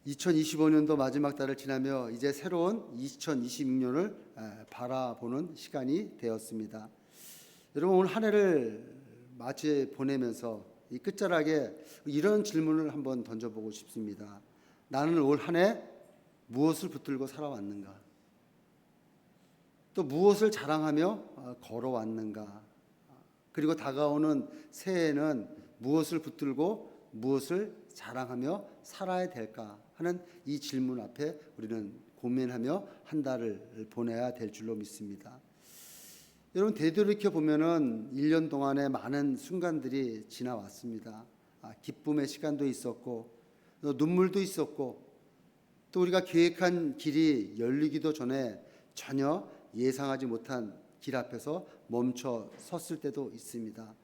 2025년도 마지막 달을 지나며 이제 새로운 2026년을 바라보는 시간이 되었습니다. 여러분, 오늘 한 해를 마치 보내면서 이 끝자락에 이런 질문을 한번 던져보고 싶습니다. 나는 올 한 해 무엇을 붙들고 살아왔는가? 또 무엇을 자랑하며 걸어왔는가? 그리고 다가오는 새해에는 무엇을 붙들고 무엇을 자랑하며 살아야 될까 하는 이 질문 앞에 우리는 고민하며 한 달을 보내야 될 줄로 믿습니다. 여러분, 되돌이켜 보면은 1년 동안에 많은 순간들이 지나왔습니다. 기쁨의 시간도 있었고 또 눈물도 있었고 또 우리가 계획한 길이 열리기도 전에 전혀 예상하지 못한 길 앞에서 멈춰 섰을 때도 있습니다.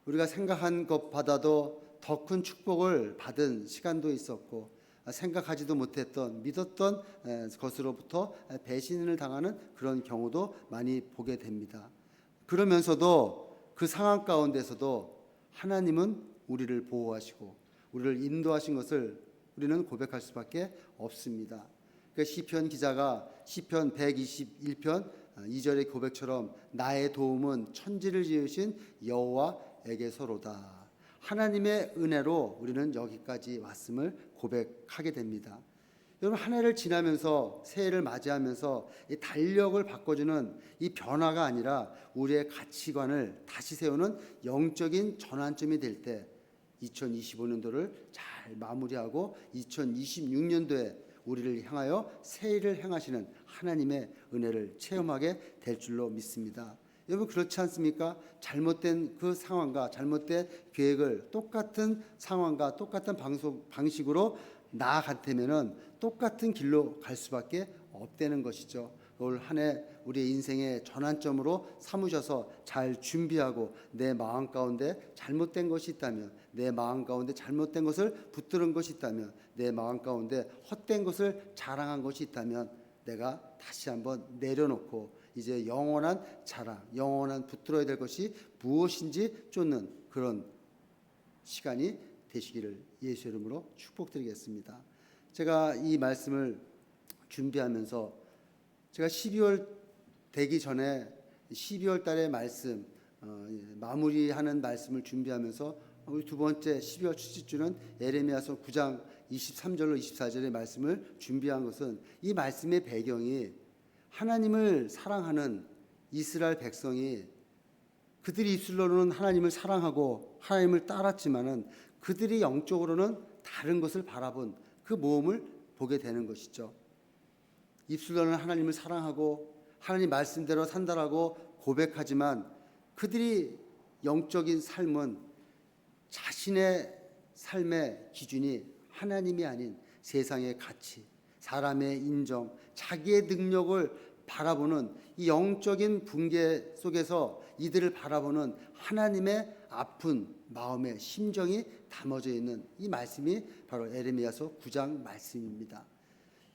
우리가 생각한 것보다도 더 큰 축복을 받은 시간도 있었고 생각하지도 못했던 믿었던 것으로부터 배신을 당하는 그런 경우도 많이 보게 됩니다. 그러면서도 그 상황 가운데서도 하나님은 우리를 보호하시고 우리를 인도하신 것을 우리는 고백할 수밖에 없습니다. 그러니까 시편 기자가 시편 121편 2절의 고백처럼 나의 도움은 천지를 지으신 여호와에게서로다. 하나님의 은혜로 우리는 여기까지 왔음을 고백하게 됩니다. 여러분, 한 해를 지나면서 새해를 맞이하면서 이 달력을 바꿔주는 이 변화가 아니라 우리의 가치관을 다시 세우는 영적인 전환점이 될 때 2025년도를 잘 마무리하고 2026년도에 우리를 향하여 새해를 행하시는 하나님의 은혜를 체험하게 될 줄로 믿습니다. 여러분, 그렇지 않습니까? 잘못된 그 상황과 잘못된 계획을 똑같은 상황과 똑같은 방식으로 나아갔다면 똑같은 길로 갈 수밖에 없다는 것이죠. 올 한 해 우리의 인생의 전환점으로 삼으셔서 잘 준비하고 내 마음 가운데 잘못된 것이 있다면, 내 마음 가운데 잘못된 것을 붙들은 것이 있다면, 내 마음 가운데 헛된 것을 자랑한 것이 있다면 내가 다시 한번 내려놓고 이제 영원한 자랑, 영원한 붙들어야 될 것이 무엇인지 쫓는 그런 시간이 되시기를 예수 이름으로 축복드리겠습니다. 제가 이 말씀을 준비하면서 제가 12월 되기 전에 12월 달의 말씀 마무리하는 말씀을 준비하면서 우리 두 번째 12월 첫째 주는 에레미야서 9장 23절로 24절의 말씀을 준비한 것은 이 말씀의 배경이 하나님을 사랑하는 이스라엘 백성이 그들이 입술로는 하나님을 사랑하고 하나님을 따랐지만은 그들이 영적으로는 다른 것을 바라본 그 모험을 보게 되는 것이죠. 입술로는 하나님을 사랑하고 하나님 말씀대로 산다라고 고백하지만 그들이 영적인 삶은 자신의 삶의 기준이 하나님이 아닌 세상의 가치, 사람의 인정, 자기의 능력을 바라보는 이 영적인 붕괴 속에서 이들을 바라보는 하나님의 아픈 마음의 심정이 담아져 있는 이 말씀이 바로 에레미야서 9장 말씀입니다.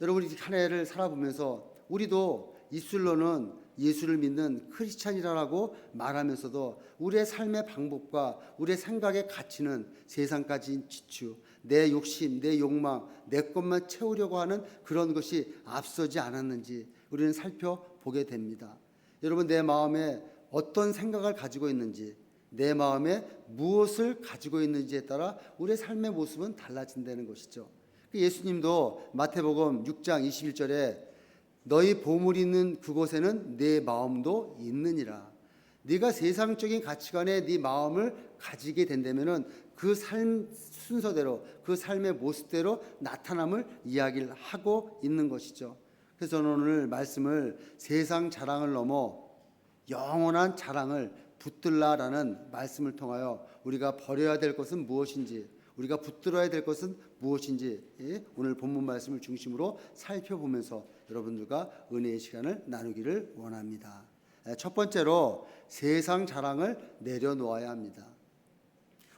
여러분, 이 한 해를 살아보면서 우리도 입술로는 예수를 믿는 크리스찬이라고 말하면서도 우리의 삶의 방법과 우리의 생각의 가치는 세상까지 지추, 내 욕심, 내 욕망, 내 것만 채우려고 하는 그런 것이 앞서지 않았는지 우리는 살펴보게 됩니다. 여러분, 내 마음에 어떤 생각을 가지고 있는지, 내 마음에 무엇을 가지고 있는지에 따라 우리의 삶의 모습은 달라진다는 것이죠. 예수님도 마태복음 6장 21절에 너희 보물이 있는 그곳에는 내 마음도 있느니라. 네가 세상적인 가치관에 네 마음을 가지게 된다면은 그 삶 순서대로 그 삶의 모습대로 나타남을 이야기를 하고 있는 것이죠. 그래서 저는 오늘 말씀을 세상 자랑을 넘어 영원한 자랑을 붙들라라는 말씀을 통하여 우리가 버려야 될 것은 무엇인지, 우리가 붙들어야 될 것은 무엇인지 오늘 본문 말씀을 중심으로 살펴보면서 여러분들과 은혜의 시간을 나누기를 원합니다. 첫 번째로 세상 자랑을 내려놓아야 합니다.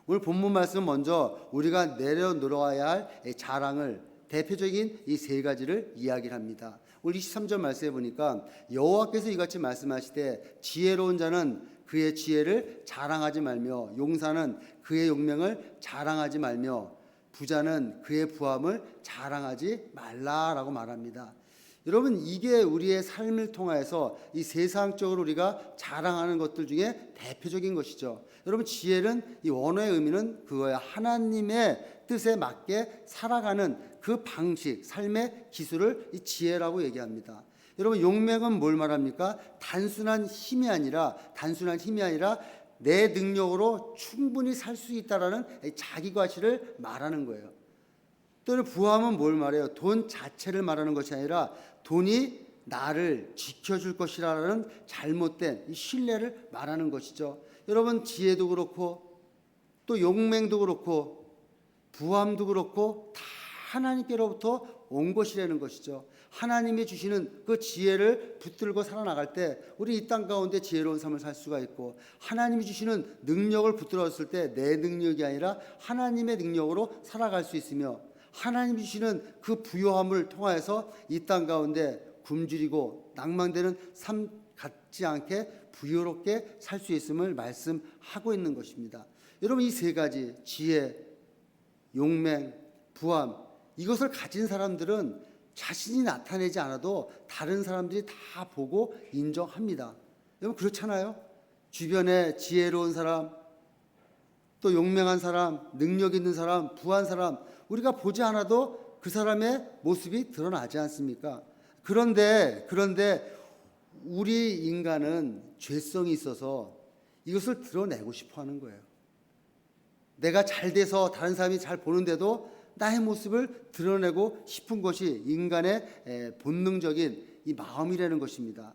오늘 본문 말씀 먼저 우리가 내려놓아야 할 자랑을 대표적인 이 세 가지를 이야기를 합니다. 오늘 23절 말씀해 보니까 여호와께서 이같이 말씀하시되 지혜로운 자는 그의 지혜를 자랑하지 말며 용사는 그의 용맹을 자랑하지 말며 부자는 그의 부함을 자랑하지 말라라고 말합니다. 여러분, 이게 우리의 삶을 통해서 이 세상적으로 우리가 자랑하는 것들 중에 대표적인 것이죠. 여러분, 지혜는 이 원어의 의미는 그거야. 하나님의 뜻에 맞게 살아가는 그 방식, 삶의 기술을 이 지혜라고 얘기합니다. 여러분, 용맹은 뭘 말합니까? 단순한 힘이 아니라 내 능력으로 충분히 살 수 있다라는 자기 과시를 말하는 거예요. 또는 부함은 뭘 말해요? 돈 자체를 말하는 것이 아니라 돈이 나를 지켜줄 것이라는 잘못된 이 신뢰를 말하는 것이죠. 여러분, 지혜도 그렇고 또 용맹도 그렇고 부함도 그렇고 다 하나님께로부터 온 것이라는 것이죠. 하나님이 주시는 그 지혜를 붙들고 살아나갈 때 우리 이 땅 가운데 지혜로운 삶을 살 수가 있고, 하나님이 주시는 능력을 붙들었을 때 내 능력이 아니라 하나님의 능력으로 살아갈 수 있으며, 하나님이 주시는 그 부요함을 통하여서 이 땅 가운데 굶주리고 낭망되는 삶 같지 않게 부요롭게 살 수 있음을 말씀하고 있는 것입니다. 여러분, 이 세 가지 지혜, 용맹, 부함, 이것을 가진 사람들은 자신이 나타내지 않아도 다른 사람들이 다 보고 인정합니다. 여러분, 그렇잖아요? 주변에 지혜로운 사람, 또 용맹한 사람, 능력 있는 사람, 부한 사람, 우리가 보지 않아도 그 사람의 모습이 드러나지 않습니까? 그런데 우리 인간은 죄성이 있어서 이것을 드러내고 싶어 하는 거예요. 내가 잘 돼서 다른 사람이 잘 보는데도 나의 모습을 드러내고 싶은 것이 인간의 본능적인 이 마음이라는 것입니다.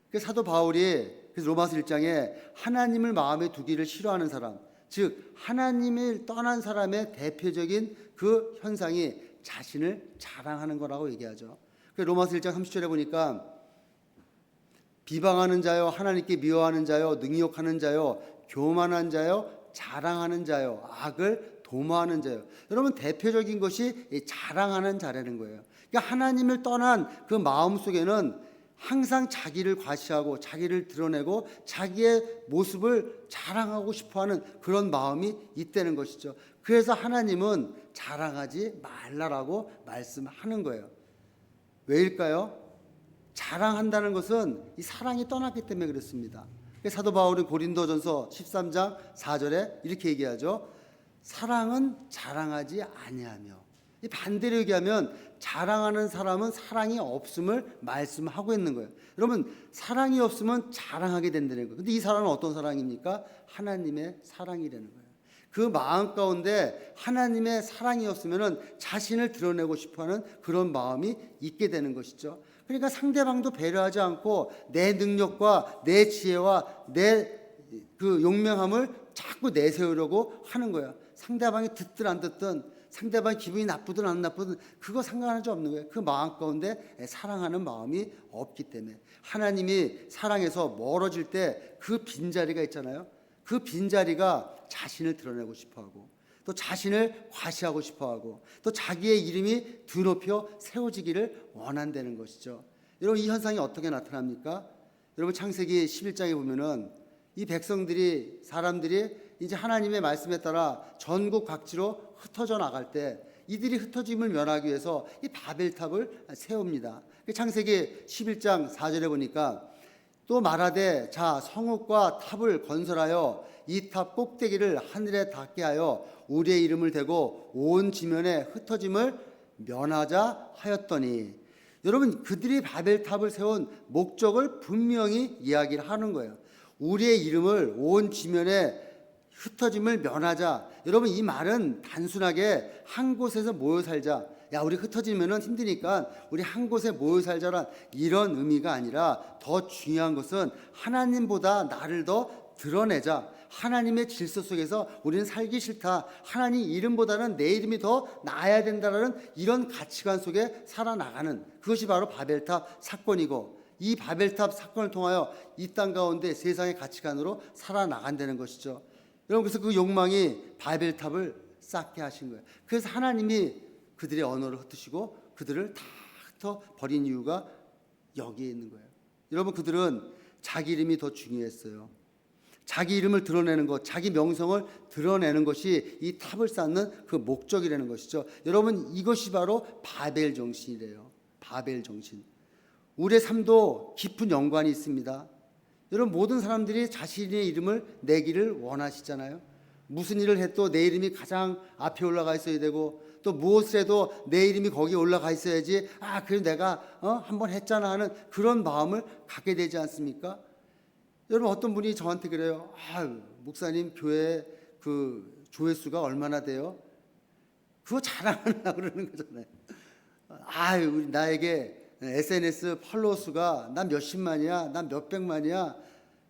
그래서 사도 바울이 로마서 1장에 하나님을 마음에 두기를 싫어하는 사람, 즉 하나님을 떠난 사람의 대표적인 그 현상이 자신을 자랑하는 거라고 얘기하죠. 로마서 1장 30절에 보니까 비방하는 자요, 하나님께 미워하는 자요, 능욕하는 자요, 교만한 자요, 자랑하는 자요, 악을 도모하는 자요. 여러분, 대표적인 것이 자랑하는 자라는 거예요. 그러니까 하나님을 떠난 그 마음 속에는 항상 자기를 과시하고 자기를 드러내고 자기의 모습을 자랑하고 싶어하는 그런 마음이 있다는 것이죠. 그래서 하나님은 자랑하지 말라라고 말씀하는 거예요. 왜일까요? 자랑한다는 것은 이 사랑이 떠났기 때문에 그렇습니다. 사도 바울은 고린도전서 13장 4절에 이렇게 얘기하죠. 사랑은 자랑하지 아니하며, 이 반대로 얘기하면 자랑하는 사람은 사랑이 없음을 말씀하고 있는 거예요. 여러분, 사랑이 없으면 자랑하게 된다는 거예요. 근데 이 사랑은 어떤 사랑입니까? 하나님의 사랑이라는 거예요. 그 마음 가운데 하나님의 사랑이 없으면 자신을 드러내고 싶어하는 그런 마음이 있게 되는 것이죠. 그러니까 상대방도 배려하지 않고 내 능력과 내 지혜와 내 그 용맹함을 자꾸 내세우려고 하는 거예요. 상대방이 듣든 안 듣든, 상대방이 기분이 나쁘든 안 나쁘든 그거 상관하지 없는 거예요. 그 마음 가운데 사랑하는 마음이 없기 때문에. 하나님이 사랑해서 멀어질 때 그 빈자리가 있잖아요. 그 빈자리가 자신을 드러내고 싶어하고 또 자신을 과시하고 싶어하고 또 자기의 이름이 드높여 세워지기를 원한다는 것이죠. 여러분, 이 현상이 어떻게 나타납니까? 여러분, 창세기 11장에 보면은 이 백성들이, 사람들이 이제 하나님의 말씀에 따라 전국 각지로 흩어져 나갈 때 이들이 흩어짐을 면하기 위해서 이 바벨탑을 세웁니다. 창세기 11장 4절에 보니까 또 말하되 자, 성읍과 탑을 건설하여 이 탑 꼭대기를 하늘에 닿게 하여 우리의 이름을 대고 온 지면에 흩어짐을 면하자 하였더니, 여러분, 그들이 바벨탑을 세운 목적을 분명히 이야기를 하는 거예요. 우리의 이름을 온 지면에 흩어짐을 면하자. 여러분, 이 말은 단순하게 한 곳에서 모여 살자, 야, 우리 흩어지면 힘드니까 우리 한 곳에 모여 살자란 이런 의미가 아니라, 더 중요한 것은 하나님보다 나를 더 드러내자. 하나님의 질서 속에서 우리는 살기 싫다. 하나님 이름보다는 내 이름이 더 나아야 된다는 이런 가치관 속에 살아나가는, 그것이 바로 바벨탑 사건이고, 이 바벨탑 사건을 통하여 이 땅 가운데 세상의 가치관으로 살아나간다는 것이죠. 여러분, 그래서 그 욕망이 바벨탑을 쌓게 하신 거예요. 그래서 하나님이 그들의 언어를 흩으시고 그들을 다 흩어 버린 이유가 여기에 있는 거예요. 여러분, 그들은 자기 이름이 더 중요했어요. 자기 이름을 드러내는 것, 자기 명성을 드러내는 것이 이 탑을 쌓는 그 목적이라는 것이죠. 여러분, 이것이 바로 바벨 정신이래요. 바벨 정신. 우리의 삶도 깊은 연관이 있습니다. 여러분, 모든 사람들이 자신의 이름을 내기를 원하시잖아요. 무슨 일을 해도 내 이름이 가장 앞에 올라가 있어야 되고, 또 무엇을 해도 내 이름이 거기에 올라가 있어야지, 그래도 내가 한번 했잖아 하는 그런 마음을 갖게 되지 않습니까? 여러분, 어떤 분이 저한테 그래요. 목사님, 교회 그 조회수가 얼마나 돼요? 그거 자랑하려고 그러는 거잖아요. 나에게 SNS 팔로워 수가 난 몇십만이야, 난 몇백만이야.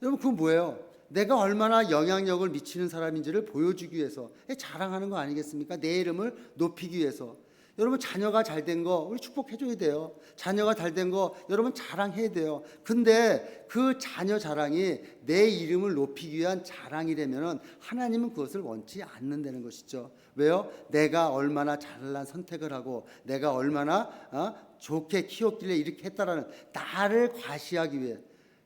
여러분, 그건 뭐예요? 내가 얼마나 영향력을 미치는 사람인지를 보여주기 위해서 자랑하는 거 아니겠습니까? 내 이름을 높이기 위해서. 여러분, 자녀가 잘 된 거 우리 축복해줘야 돼요. 자녀가 잘 된 거 여러분 자랑해야 돼요. 근데 그 자녀 자랑이 내 이름을 높이기 위한 자랑이라면 하나님은 그것을 원치 않는다는 것이죠. 왜요? 내가 얼마나 잘난 선택을 하고 내가 얼마나 좋게 키웠길래 이렇게 했다라는 나를 과시하기 위해.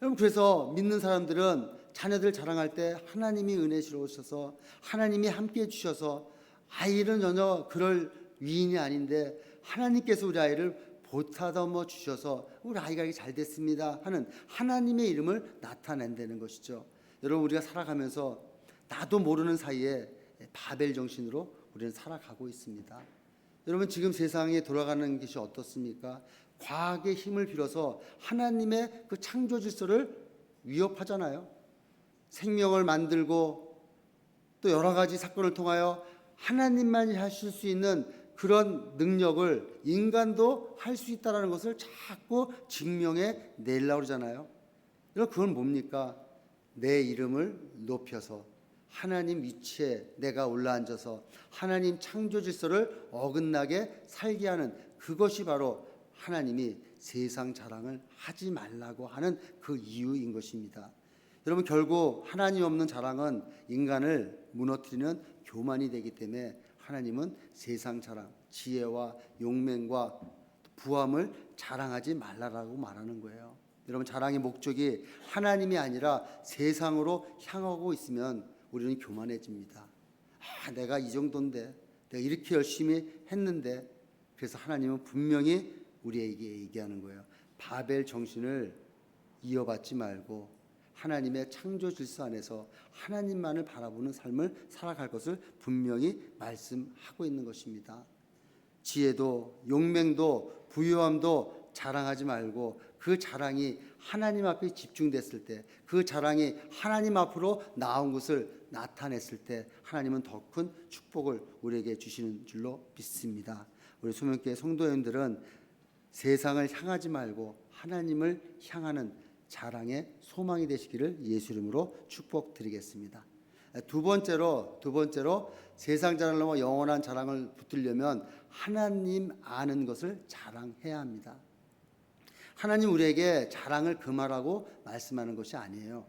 여러분, 그래서 믿는 사람들은 자녀들 자랑할 때 하나님이 은혜스러우셔서 하나님이 함께 해주셔서 아이는 전혀 그럴 위인이 아닌데 하나님께서 우리 아이를 보타다머 주셔서 우리 아이가 이렇게 잘 됐습니다 하는 하나님의 이름을 나타낸다는 것이죠. 여러분, 우리가 살아가면서 나도 모르는 사이에 바벨 정신으로 우리는 살아가고 있습니다. 여러분, 지금 세상에 돌아가는 것이 어떻습니까? 과학의 힘을 빌어서 하나님의 그 창조 질서를 위협하잖아요. 생명을 만들고 또 여러 가지 사건을 통하여 하나님만이 하실 수 있는 그런 능력을 인간도 할 수 있다는 것을 자꾸 증명해 내려고 그러잖아요. 여러분, 그건 뭡니까? 내 이름을 높여서 하나님 위치에 내가 올라앉아서 하나님 창조 질서를 어긋나게 살게 하는 그것이 바로 하나님이 세상 자랑을 하지 말라고 하는 그 이유인 것입니다. 여러분, 결국 하나님 없는 자랑은 인간을 무너뜨리는 교만이 되기 때문에 하나님은 세상 자랑, 지혜와 용맹과 부함을 자랑하지 말라라고 말하는 거예요. 여러분, 자랑의 목적이 하나님이 아니라 세상으로 향하고 있으면 우리는 교만해집니다. 내가 이 정도인데, 내가 이렇게 열심히 했는데. 그래서 하나님은 분명히 우리에게 얘기하는 거예요. 바벨 정신을 이어받지 말고 하나님의 창조 질서 안에서 하나님만을 바라보는 삶을 살아갈 것을 분명히 말씀하고 있는 것입니다. 지혜도 용맹도 부유함도 자랑하지 말고 그 자랑이 하나님 앞에 집중됐을 때, 그 자랑이 하나님 앞으로 나온 것을 나타냈을 때 하나님은 더 큰 축복을 우리에게 주시는 줄로 믿습니다. 우리 소명교회 성도님들은 세상을 향하지 말고 하나님을 향하는 자랑의 소망이 되시기를 예수 이름으로 축복드리겠습니다. 두 번째로 세상 자랑을 넘어 영원한 자랑을 붙들려면 하나님 아는 것을 자랑해야 합니다. 하나님 우리에게 자랑을 금하라고 말씀하는 것이 아니에요.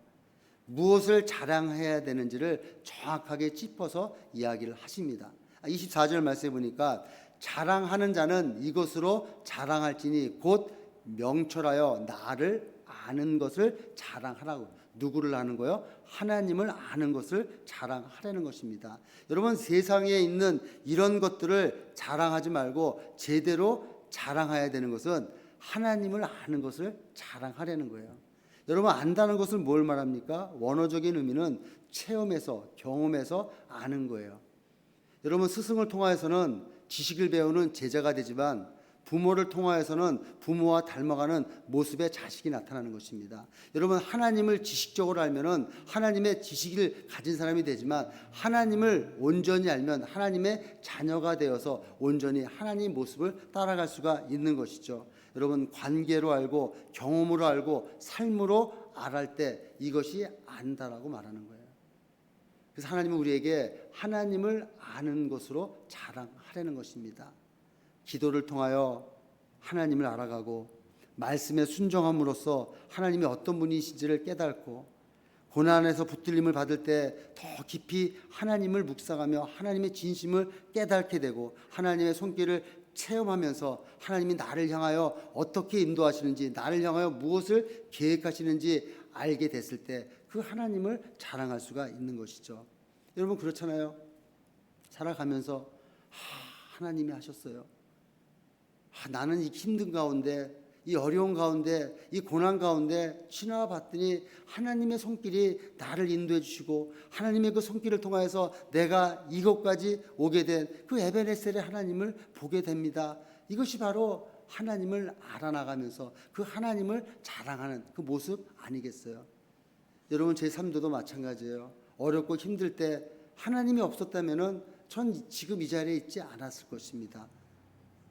무엇을 자랑해야 되는지를 정확하게 짚어서 이야기를 하십니다. 24절 말씀해 보니까 자랑하는 자는 이것으로 자랑할지니 곧 명철하여 나를 아는 것을 자랑하라고. 누구를 아는 거요? 하나님을 아는 것을 자랑하라는 것입니다. 여러분, 세상에 있는 이런 것들을 자랑하지 말고 제대로 자랑해야 되는 것은 하나님을 아는 것을 자랑하라는 거예요. 여러분, 안다는 것을 뭘 말합니까? 원어적인 의미는 체험해서, 경험해서 아는 거예요. 여러분, 스승을 통하여서는 지식을 배우는 제자가 되지만 부모를 통하여서는 부모와 닮아가는 모습의 자식이 나타나는 것입니다. 여러분, 하나님을 지식적으로 알면은 하나님의 지식을 가진 사람이 되지만 하나님을 온전히 알면 하나님의 자녀가 되어서 온전히 하나님 모습을 따라갈 수가 있는 것이죠. 여러분, 관계로 알고 경험으로 알고 삶으로 알할 때 이것이 안다라고 말하는 거예요. 그래서 하나님은 우리에게 하나님을 아는 것으로 자랑하라는 것입니다. 기도를 통하여 하나님을 알아가고 말씀에 순종함으로써 하나님이 어떤 분이신지를 깨닫고 고난에서 붙들림을 받을 때 더 깊이 하나님을 묵상하며 하나님의 진심을 깨닫게 되고 하나님의 손길을 체험하면서 하나님이 나를 향하여 어떻게 인도하시는지, 나를 향하여 무엇을 계획하시는지 알게 됐을 때 그 하나님을 자랑할 수가 있는 것이죠. 여러분 그렇잖아요. 살아가면서 하나님이 하셨어요. 나는 이 힘든 가운데, 이 어려운 가운데, 이 고난 가운데 지나봤더니 하나님의 손길이 나를 인도해 주시고 하나님의 그 손길을 통하여서 내가 이곳까지 오게 된 그 에베네셀의 하나님을 보게 됩니다. 이것이 바로 하나님을 알아나가면서 그 하나님을 자랑하는 그 모습 아니겠어요? 여러분 제 삶도 마찬가지예요. 어렵고 힘들 때 하나님이 없었다면은 전 지금 이 자리에 있지 않았을 것입니다.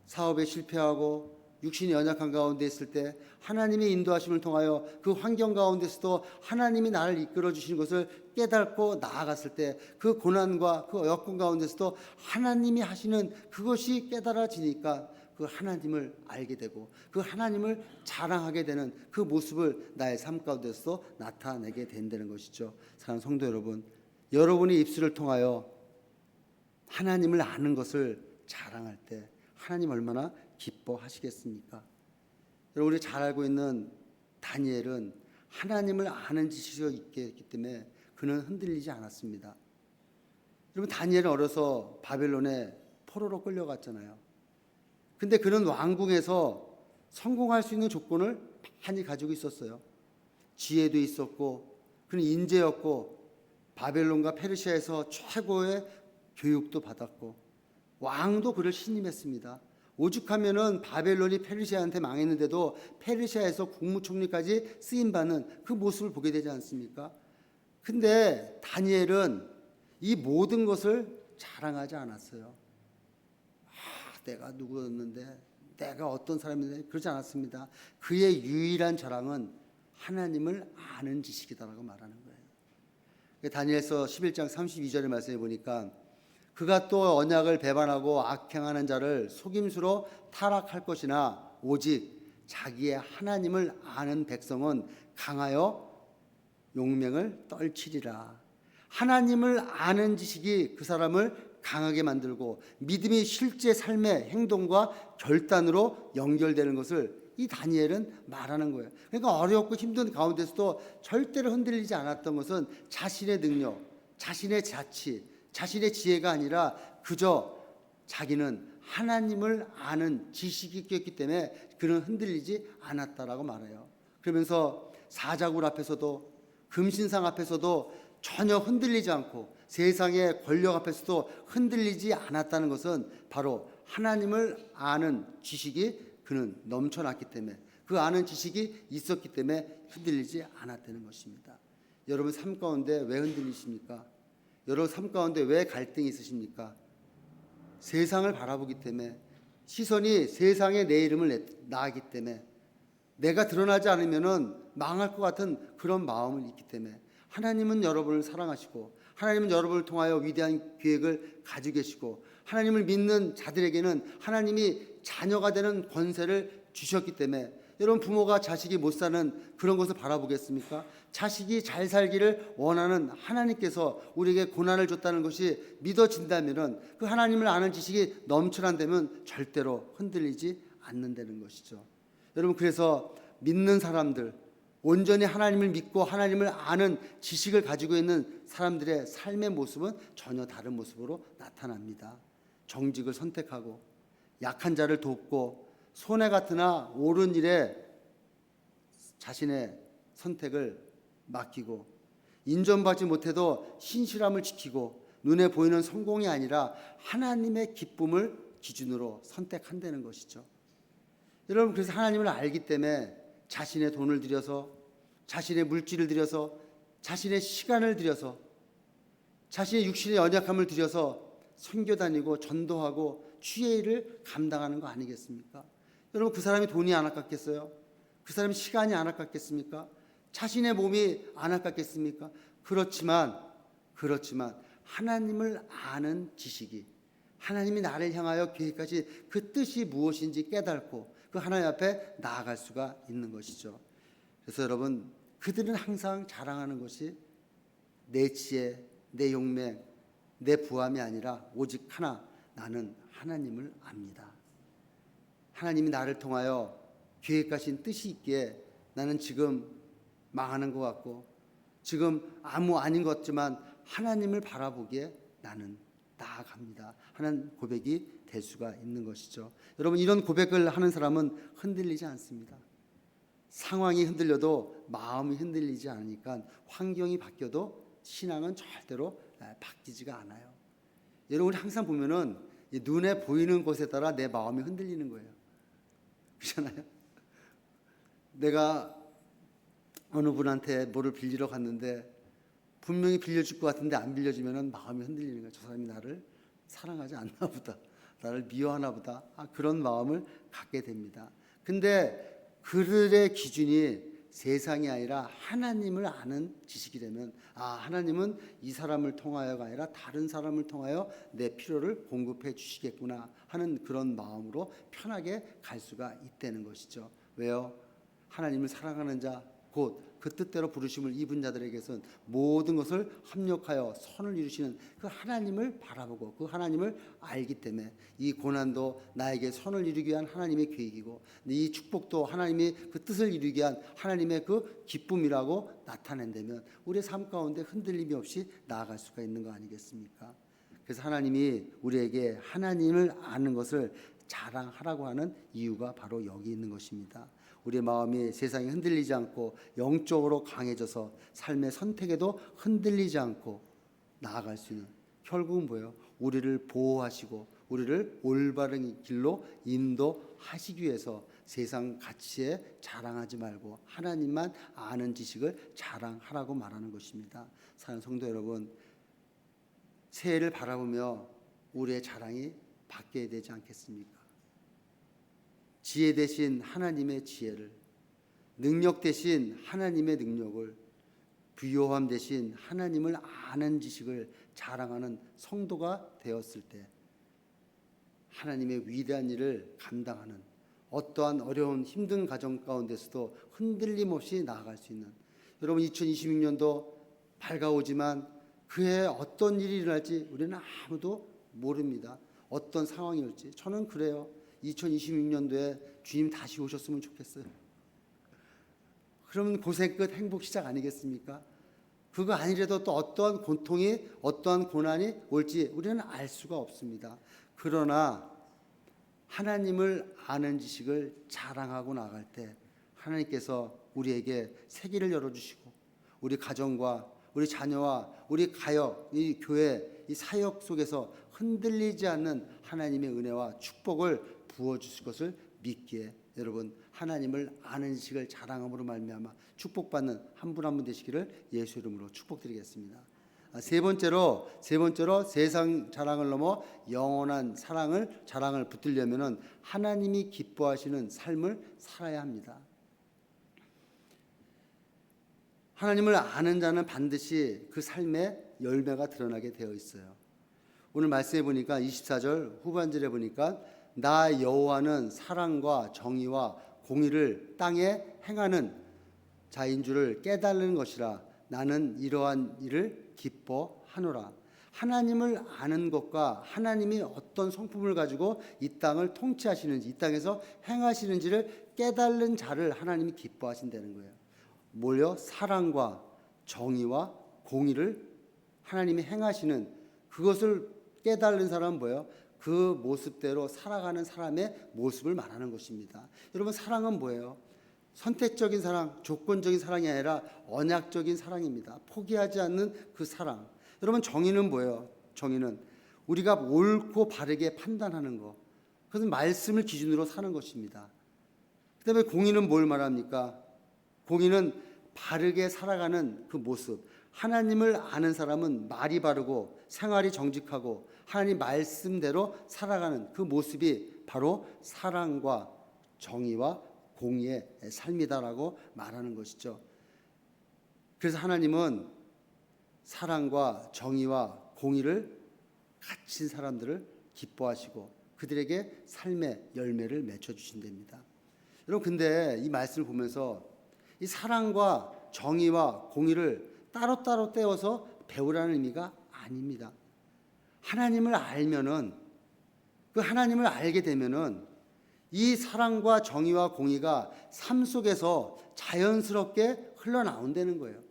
사업에 실패하고 육신이 연약한 가운데 있을 때 하나님의 인도하심을 통하여 그 환경 가운데서도 하나님이 나를 이끌어 주시는 것을 깨닫고 나아갔을 때 그 고난과 그 여건 가운데서도 하나님이 하시는 그것이 깨달아지니까 그 하나님을 알게 되고 그 하나님을 자랑하게 되는 그 모습을 나의 삶 가운데서 나타내게 된다는 것이죠. 사랑하는 성도 여러분, 여러분의 입술을 통하여 하나님을 아는 것을 자랑할 때 하나님 얼마나 기뻐하시겠습니까? 여러분 우리 잘 알고 있는 다니엘은 하나님을 아는 지식이 있기 때문에 그는 흔들리지 않았습니다. 여러분 다니엘은 어려서 바벨론에 포로로 끌려갔잖아요. 근데 그는 왕궁에서 성공할 수 있는 조건을 많이 가지고 있었어요. 지혜도 있었고 그는 인재였고 바벨론과 페르시아에서 최고의 교육도 받았고 왕도 그를 신임했습니다. 오죽하면은 바벨론이 페르시아한테 망했는데도 페르시아에서 국무총리까지 쓰임받는 그 모습을 보게 되지 않습니까? 근데 다니엘은 이 모든 것을 자랑하지 않았어요. 내가 누구였는데 내가 어떤 사람인데 그러지 않았습니다. 그의 유일한 자랑은 하나님을 아는 지식이다라고 말하는 거예요. 다니엘서 11장 32절의 말씀에 보니까 그가 또 언약을 배반하고 악행하는 자를 속임수로 타락할 것이나 오직 자기의 하나님을 아는 백성은 강하여 용맹을 떨치리라. 하나님을 아는 지식이 그 사람을 강하게 만들고 믿음이 실제 삶의 행동과 결단으로 연결되는 것을 이 다니엘은 말하는 거예요. 그러니까 어렵고 힘든 가운데서도 절대로 흔들리지 않았던 것은 자신의 능력, 자신의 자치, 자신의 지혜가 아니라 그저 자기는 하나님을 아는 지식이 있기 때문에 그는 흔들리지 않았다라고 말해요. 그러면서 사자굴 앞에서도 금신상 앞에서도 전혀 흔들리지 않고 세상의 권력 앞에서도 흔들리지 않았다는 것은 바로 하나님을 아는 지식이 그는 넘쳐났기 때문에 그 아는 지식이 있었기 때문에 흔들리지 않았다는 것입니다. 여러분 삶 가운데 왜 흔들리십니까? 여러분 삶 가운데 왜 갈등이 있으십니까? 세상을 바라보기 때문에 시선이 세상에 내 이름을 낳기 때문에 내가 드러나지 않으면은 망할 것 같은 그런 마음을 있기 때문에 하나님은 여러분을 사랑하시고 하나님은 여러분을 통하여 위대한 계획을 가지고 계시고 하나님을 믿는 자들에게는 하나님이 자녀가 되는 권세를 주셨기 때문에 여러분 부모가 자식이 못 사는 그런 것을 바라보겠습니까? 자식이 잘 살기를 원하는 하나님께서 우리에게 고난을 줬다는 것이 믿어진다면 그 하나님을 아는 지식이 넘쳐난다면 절대로 흔들리지 않는다는 것이죠. 여러분 그래서 믿는 사람들 온전히 하나님을 믿고 하나님을 아는 지식을 가지고 있는 사람들의 삶의 모습은 전혀 다른 모습으로 나타납니다. 정직을 선택하고 약한 자를 돕고 손해 같으나 옳은 일에 자신의 선택을 맡기고 인정받지 못해도 신실함을 지키고 눈에 보이는 성공이 아니라 하나님의 기쁨을 기준으로 선택한다는 것이죠. 여러분 그래서 하나님을 알기 때문에 자신의 돈을 들여서 자신의 물질을 들여서 자신의 시간을 들여서 자신의 육신의 연약함을 들여서 선교 다니고 전도하고 주의 일을 감당하는 거 아니겠습니까? 여러분 그 사람이 돈이 안 아깝겠어요? 그 사람이 시간이 안 아깝겠습니까? 자신의 몸이 안 아깝겠습니까? 그렇지만 하나님을 아는 지식이 하나님이 나를 향하여 계획하신 그 뜻이 무엇인지 깨닫고 그 하나님 앞에 나아갈 수가 있는 것이죠. 그래서 여러분 그들은 항상 자랑하는 것이 내 지혜, 내 용맹, 내 부함이 아니라 오직 하나, 나는 하나님을 압니다. 하나님이 나를 통하여 계획하신 뜻이 있기에 나는 지금 망하는 것 같고 지금 아무 아닌 것 같지만 하나님을 바라보기에 나는 나아갑니다 하는 고백이 될 수가 있는 것이죠. 여러분, 이런 고백을 하는 사람은 흔들리지 않습니다. 상황이 흔들려도 마음이 흔들리지 않으니까 환경이 바뀌어도 신앙은 절대로 바뀌지가 않아요. 여러분, 항상 보면은 눈에 보이는 것에 따라 내 마음이 흔들리는 거예요. 그렇잖아요. 내가 어느 분한테 뭐를 빌리러 갔는데 분명히 빌려줄 것 같은데 안 빌려주면 마음이 흔들리는 거예요. 저 사람이 나를 사랑하지 않나 보다, 나를 미워하나 보다, 그런 마음을 갖게 됩니다. 근데 그들의 기준이 세상이 아니라 하나님을 아는 지식이라면, 하나님은 이 사람을 통하여가 아니라 다른 사람을 통하여 내 필요를 공급해 주시겠구나 하는 그런 마음으로 편하게 갈 수가 있다는 것이죠. 왜요? 하나님을 사랑하는 자, 곧 그 뜻대로 부르심을 입은 자들에게서는 모든 것을 합력하여 선을 이루시는 그 하나님을 바라보고 그 하나님을 알기 때문에 이 고난도 나에게 선을 이루기 위한 하나님의 계획이고, 이 축복도 하나님이 그 뜻을 이루기 위한 하나님의 그 기쁨이라고 나타낸다면 우리의 삶 가운데 흔들림이 없이 나아갈 수가 있는 거 아니겠습니까? 그래서 하나님이 우리에게 하나님을 아는 것을 자랑하라고 하는 이유가 바로 여기 있는 것입니다. 우리의 마음이 세상에 흔들리지 않고 영적으로 강해져서 삶의 선택에도 흔들리지 않고 나아갈 수 있는, 결국은 뭐예요? 우리를 보호하시고 우리를 올바른 길로 인도하시기 위해서 세상 가치에 자랑하지 말고 하나님만 아는 지식을 자랑하라고 말하는 것입니다. 사랑하는 성도 여러분, 새해를 바라보며 우리의 자랑이 바뀌어야 되지 않겠습니까? 지혜 대신 하나님의 지혜를, 능력 대신 하나님의 능력을, 부요함 대신 하나님을 아는 지식을 자랑하는 성도가 되었을 때 하나님의 위대한 일을 감당하는, 어떠한 어려운 힘든 가정 가운데서도 흔들림 없이 나아갈 수 있는, 여러분 2026년도 밝아오지만 그해 어떤 일이 일어날지 우리는 아무도 모릅니다. 어떤 상황이 올지. 저는 그래요. 2026년도에 주님 다시 오셨으면 좋겠어요. 그러면 고생 끝 행복 시작 아니겠습니까? 그거 아니라도 또 어떠한 고통이, 어떠한 고난이 올지 우리는 알 수가 없습니다. 그러나 하나님을 아는 지식을 자랑하고 나갈 때 하나님께서 우리에게 세계를 열어주시고 우리 가정과 우리 자녀와 우리 가역, 이 교회, 이 사역 속에서 흔들리지 않는 하나님의 은혜와 축복을 부어주실 것을 믿기에 여러분, 하나님을 아는 지식을 자랑함으로 말미암아 축복받는 한 분 한 분 되시기를 예수 이름으로 축복드리겠습니다. 세 번째로 세상 자랑을 넘어 영원한 자랑을 붙들려면은 하나님이 기뻐하시는 삶을 살아야 합니다. 하나님을 아는 자는 반드시 그 삶의 열매가 드러나게 되어 있어요. 오늘 말씀해 보니까 24절 후반절에 보니까 나 여호와는 사랑과 정의와 공의를 땅에 행하는 자인 줄을 깨달는 것이라. 나는 이러한 일을 기뻐하노라. 하나님을 아는 것과 하나님이 어떤 성품을 가지고 이 땅을 통치하시는지, 이 땅에서 행하시는지를 깨달는 자를 하나님이 기뻐하신다는 거예요. 뭘요? 사랑과 정의와 공의를 하나님이 행하시는 그것을 깨달는 사람은 뭐예요? 그 모습대로 살아가는 사람의 모습을 말하는 것입니다. 여러분, 사랑은 뭐예요? 선택적인 사랑, 조건적인 사랑이 아니라 언약적인 사랑입니다. 포기하지 않는 그 사랑. 여러분, 정의는 뭐예요? 정의는 우리가 옳고 바르게 판단하는 것, 그것은 말씀을 기준으로 사는 것입니다. 그 다음에 공의는 뭘 말합니까? 공의는 바르게 살아가는 그 모습. 하나님을 아는 사람은 말이 바르고 생활이 정직하고 하나님 말씀대로 살아가는 그 모습이 바로 사랑과 정의와 공의의 삶이다라고 말하는 것이죠. 그래서 하나님은 사랑과 정의와 공의를 갖춘 사람들을 기뻐하시고 그들에게 삶의 열매를 맺혀주신답니다. 여러분, 근데 이 말씀을 보면서 이 사랑과 정의와 공의를 따로따로 떼어서 배우라는 의미가 아닙니다. 하나님을 알면은, 그 하나님을 알게 되면은 이 사랑과 정의와 공의가 삶 속에서 자연스럽게 흘러나온다는 거예요.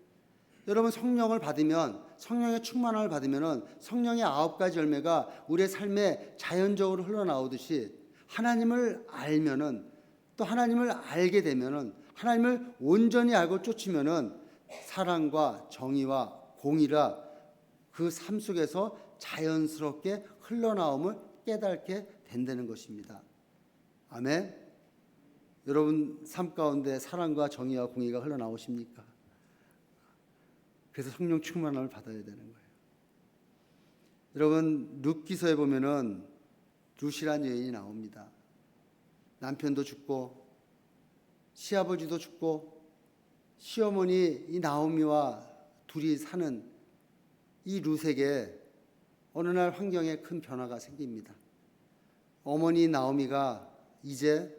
여러분 성령을 받으면 성령의 충만함을 받으면은 성령의 9가지 열매가 우리의 삶에 자연적으로 흘러나오듯이 하나님을 알면은 또 하나님을 알게 되면은 하나님을 온전히 알고 쫓으면은 사랑과 정의와 공의라 그 삶 속에서 자연스럽게 흘러나옴을 깨닫게 된다는 것입니다. 아멘. 여러분 삶 가운데 사랑과 정의와 공의가 흘러나오십니까? 그래서 성령 충만함을 받아야 되는 거예요. 여러분 룻기서에 보면은 룻이라는 여인이 나옵니다. 남편도 죽고 시아버지도 죽고 시어머니 이 나오미와 둘이 사는 이 룻에게 어느 날 환경에 큰 변화가 생깁니다. 어머니 나오미가 이제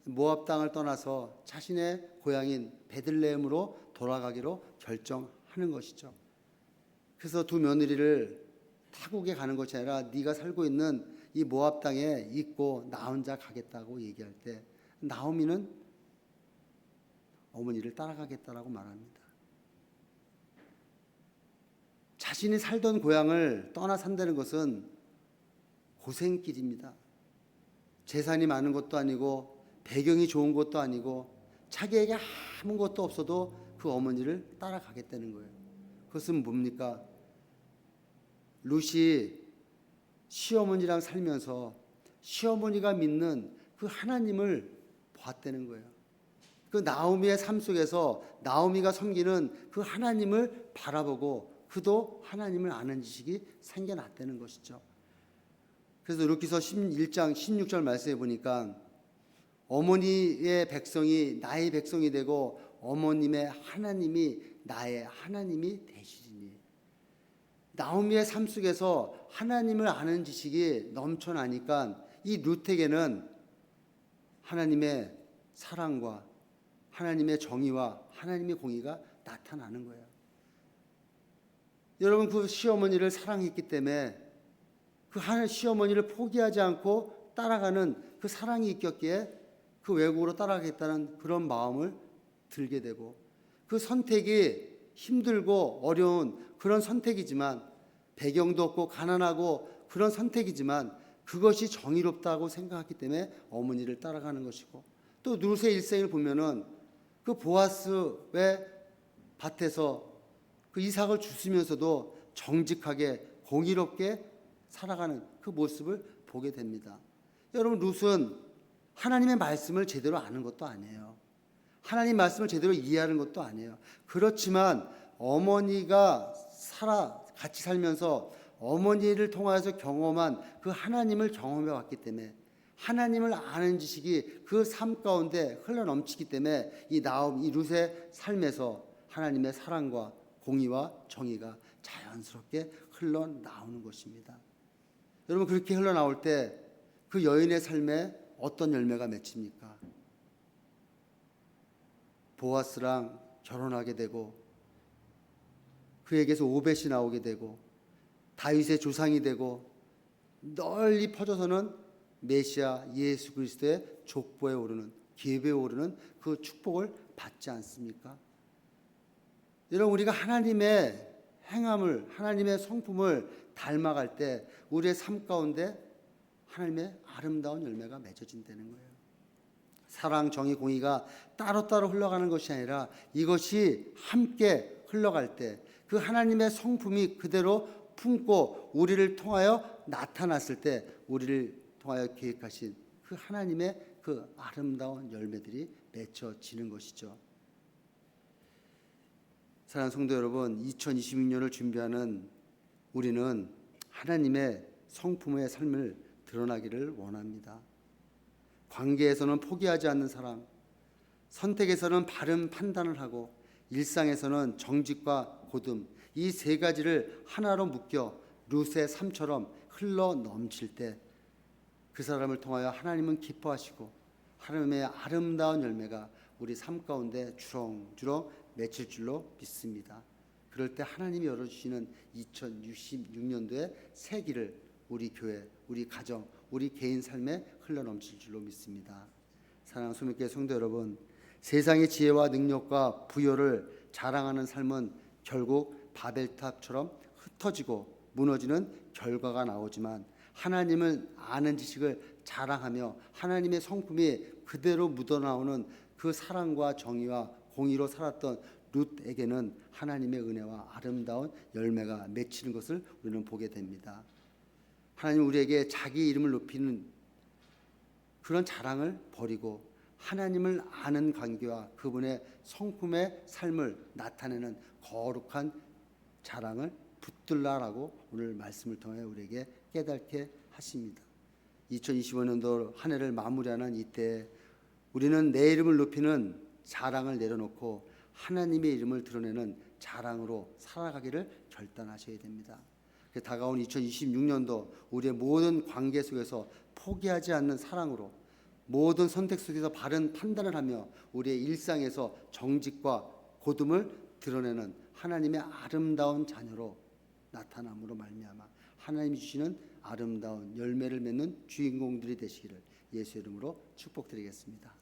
모압 땅을 떠나서 자신의 고향인 베들레헴으로 돌아가기로 결정하는 것이죠. 그래서 두 며느리를 타국에 가는 것이 아니라 네가 살고 있는 이 모압 땅에 있고 나 혼자 가겠다고 얘기할 때 나오미는 어머니를 따라가겠다라고 말합니다. 자신이 살던 고향을 떠나 산다는 것은 고생길입니다. 재산이 많은 것도 아니고 배경이 좋은 것도 아니고 자기에게 아무것도 없어도 그 어머니를 따라가겠다는 거예요. 그것은 뭡니까? 룻이 시어머니랑 살면서 시어머니가 믿는 그 하나님을 보았다는 거예요. 그 나오미의 삶 속에서 나오미가 섬기는 그 하나님을 바라보고 그도 하나님을 아는 지식이 생겨났다는 것이죠. 그래서 룻기서 11장 16절 말씀해 보니까 어머니의 백성이 나의 백성이 되고 어머님의 하나님이 나의 하나님이 되시리니. 나오미의 삶 속에서 하나님을 아는 지식이 넘쳐나니까 이 룻에게는 하나님의 사랑과 하나님의 정의와 하나님의 공의가 나타나는 거예요. 여러분 그 시어머니를 사랑했기 때문에 그 시어머니를 포기하지 않고 따라가는 그 사랑이 있겼기에 그 외국으로 따라가겠다는 그런 마음을 들게 되고 그 선택이 힘들고 어려운 그런 선택이지만 배경도 없고 가난하고 그런 선택이지만 그것이 정의롭다고 생각했기 때문에 어머니를 따라가는 것이고 또 룻의 일생을 보면은 그 보아스의 밭에서 그 이삭을 주시면서도 정직하게 공의롭게 살아가는 그 모습을 보게 됩니다. 여러분 룻은 하나님의 말씀을 제대로 아는 것도 아니에요. 하나님 말씀을 제대로 이해하는 것도 아니에요. 그렇지만 어머니가 같이 살면서 어머니를 통해서 경험한 그 하나님을 경험해 왔기 때문에 하나님을 아는 지식이 그 삶 가운데 흘러넘치기 때문에 이 룻의 삶에서 하나님의 사랑과 공의와 정의가 자연스럽게 흘러나오는 것입니다. 여러분 그렇게 흘러나올 때 그 여인의 삶에 어떤 열매가 맺힙니까? 보아스랑 결혼하게 되고 그에게서 오벳이 나오게 되고 다윗의 조상이 되고 널리 퍼져서는 메시아 예수 그리스도의 족보에 오르는 계보에 오르는 그 축복을 받지 않습니까? 여러분 우리가 하나님의 행함을 하나님의 성품을 닮아갈 때 우리의 삶 가운데 하나님의 아름다운 열매가 맺어진다는 거예요. 사랑, 정의, 공의가 따로따로 흘러가는 것이 아니라 이것이 함께 흘러갈 때 그 하나님의 성품이 그대로 품고 우리를 통하여 나타났을 때 우리를 통하여 계획하신 그 하나님의 그 아름다운 열매들이 맺혀지는 것이죠. 사랑하는 성도 여러분, 2026년을 준비하는 우리는 하나님의 성품의 삶을 드러나기를 원합니다. 관계에서는 포기하지 않는 사람, 선택에서는 바른 판단을 하고 일상에서는 정직과 고듬, 이 세 가지를 하나로 묶여 룻의 삶처럼 흘러 넘칠 때 그 사람을 통하여 하나님은 기뻐하시고 하나님의 아름다운 열매가 우리 삶 가운데 주렁주렁 맺힐 줄로 믿습니다. 그럴 때 하나님이 열어주시는 2066년도의 새 길을 우리 교회, 우리 가정, 우리 개인 삶에 흘러넘칠 줄로 믿습니다. 사랑하는 소명교회 성도 여러분, 세상의 지혜와 능력과 부여를 자랑하는 삶은 결국 바벨탑처럼 흩어지고 무너지는 결과가 나오지만 하나님을 아는 지식을 자랑하며 하나님의 성품이 그대로 묻어나오는 그 사랑과 정의와 공의로 살았던 룻에게는 하나님의 은혜와 아름다운 열매가 맺히는 것을 우리는 보게 됩니다. 하나님 우리에게 자기 이름을 높이는 그런 자랑을 버리고 하나님을 아는 관계와 그분의 성품의 삶을 나타내는 거룩한 자랑을 붙들라라고 오늘 말씀을 통해 우리에게 깨닫게 하십니다. 2025년도 한 해를 마무리하는 이때 우리는 내 이름을 높이는 자랑을 내려놓고 하나님의 이름을 드러내는 자랑으로 살아가기를 결단하셔야 됩니다. 다가온 2026년도 우리의 모든 관계 속에서 포기하지 않는 사랑으로 모든 선택 속에서 바른 판단을 하며 우리의 일상에서 정직과 고듬을 드러내는 하나님의 아름다운 자녀로 나타남으로 말미암아 하나님이 주시는 아름다운 열매를 맺는 주인공들이 되시기를 예수의 이름으로 축복드리겠습니다.